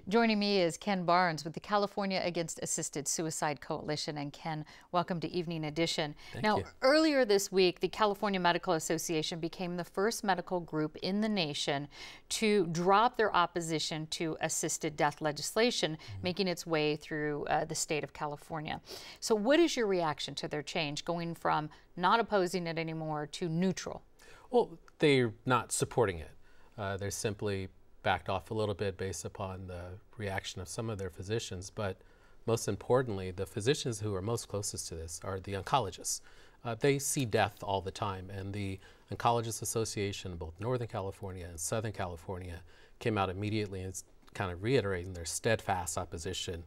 Joining me is Ken Barnes with the California Against Assisted Suicide Coalition. And Ken, welcome to Evening Edition. Thank you. Earlier this week, the California Medical Association became the first medical group in the nation to drop their opposition to assisted death legislation, making its way through the state of California. So what is your reaction to their change, going from not opposing it anymore to neutral? Well, they're not supporting it. They're simply backed off a little bit based upon the reaction of some of their physicians, but most importantly, the physicians who are most closest to this are the oncologists. They see death all the time, and the Oncologists Association in both Northern California and Southern California came out immediately and kind of reiterating their steadfast opposition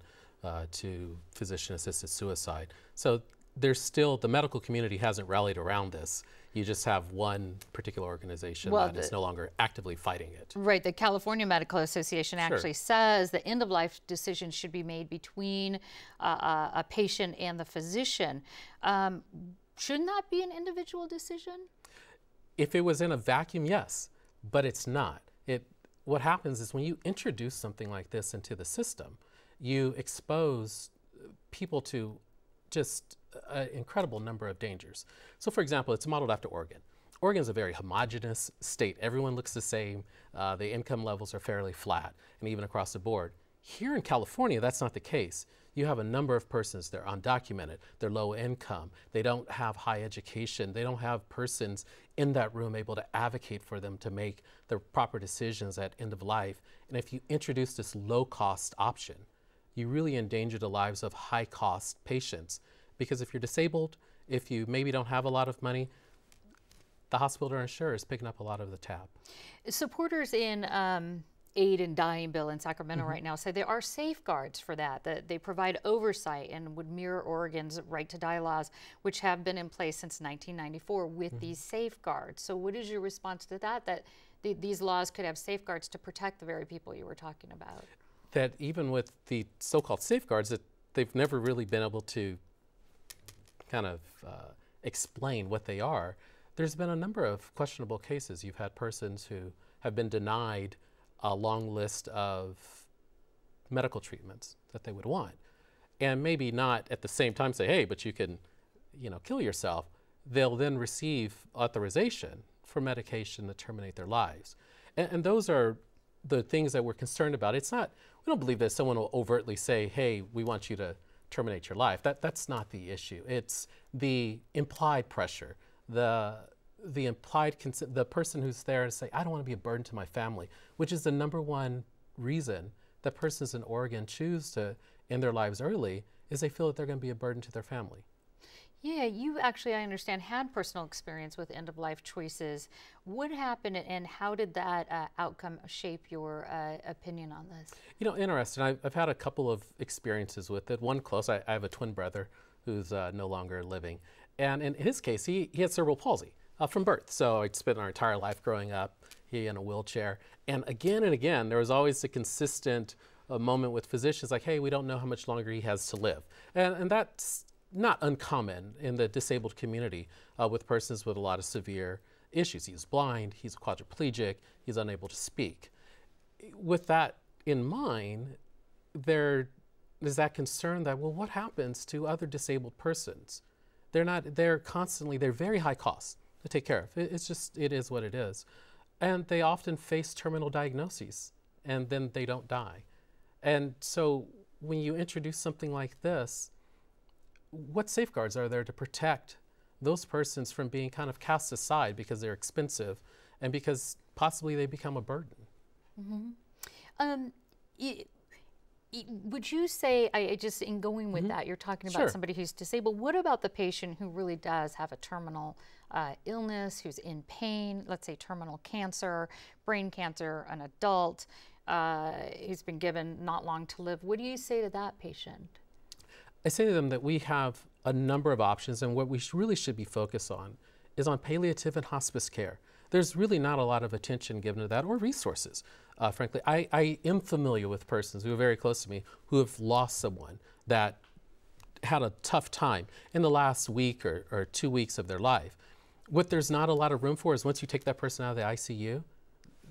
to physician-assisted suicide. So there's still, the medical community hasn't rallied around this. You just have one particular organization that is no longer actively fighting it. Right. The California Medical Association actually says the end-of-life decision should be made between a patient and the physician. Shouldn't that be an individual decision? If it was in a vacuum, yes, but it's not. What happens is when you introduce something like this into the system, you expose people to just an incredible number of dangers. So for example, it's modeled after Oregon. Oregon is a very homogeneous state. Everyone looks the same. The income levels are fairly flat, and even across the board. Here in California, that's not the case. You have a number of persons, they're undocumented, they're low income, they don't have high education, they don't have persons in that room able to advocate for them to make the proper decisions at end of life. And if you introduce this low cost option, you really endanger the lives of high cost patients. Because if you're disabled, if you maybe don't have a lot of money, the hospital or insurer is picking up a lot of the tab. Supporters in Aid in Dying bill in Sacramento right now say there are safeguards for that they provide oversight and would mirror Oregon's right to die laws, which have been in place since 1994 with these safeguards. So what is your response to that these laws could have safeguards to protect the very people you were talking about? That even with the so-called safeguards, that they've never really been able to kind of explain what they are. There's been a number of questionable cases. You've had persons who have been denied a long list of medical treatments that they would want, and maybe not at the same time say, hey, but you can, kill yourself. They'll then receive authorization for medication to terminate their lives. And those are the things that we're concerned about. It's not, we don't believe that someone will overtly say, hey, we want you to terminate your life. That's not the issue. It's the implied pressure, the implied consent, the person who's there to say, I don't want to be a burden to my family, which is the #1 reason that persons in Oregon choose to end their lives early, is they feel that they're going to be a burden to their family. Yeah, you actually, I understand, had personal experience with end-of-life choices. What happened and how did that outcome shape your opinion on this? Interesting. I've had a couple of experiences with it. One close, I have a twin brother who's no longer living. And in his case, he had cerebral palsy from birth. So I spent our entire life growing up, he in a wheelchair. And again, there was always a consistent moment with physicians like, hey, we don't know how much longer he has to live. And that's not uncommon in the disabled community with persons with a lot of severe issues. He's blind, he's quadriplegic, he's unable to speak. With that in mind, there is that concern that, well, what happens to other disabled persons? They're very high cost to take care of. It is what it is. And they often face terminal diagnoses, and then they don't die. And so when you introduce something like this, what safeguards are there to protect those persons from being kind of cast aside because they're expensive and because possibly they become a burden? Would you say, just in going with that, you're talking about somebody who's disabled. What about the patient who really does have a terminal illness, who's in pain, let's say terminal cancer, brain cancer, an adult, who's been given not long to live? What do you say to that patient? I say to them that we have a number of options, and what we really should be focused on is on palliative and hospice care. There's really not a lot of attention given to that or resources. Frankly, I am familiar with persons who are very close to me who have lost someone that had a tough time in the last week or 2 weeks of their life. What there's not a lot of room for is once you take that person out of the ICU,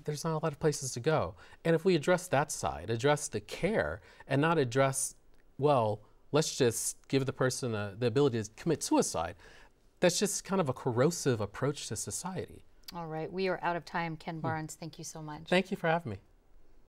there's not a lot of places to go. And if we address that side, address the care, and not address, well, let's just give the person the ability to commit suicide, that's just kind of a corrosive approach to society. All right, we are out of time. Ken Barnes, thank you so much. Thank you for having me.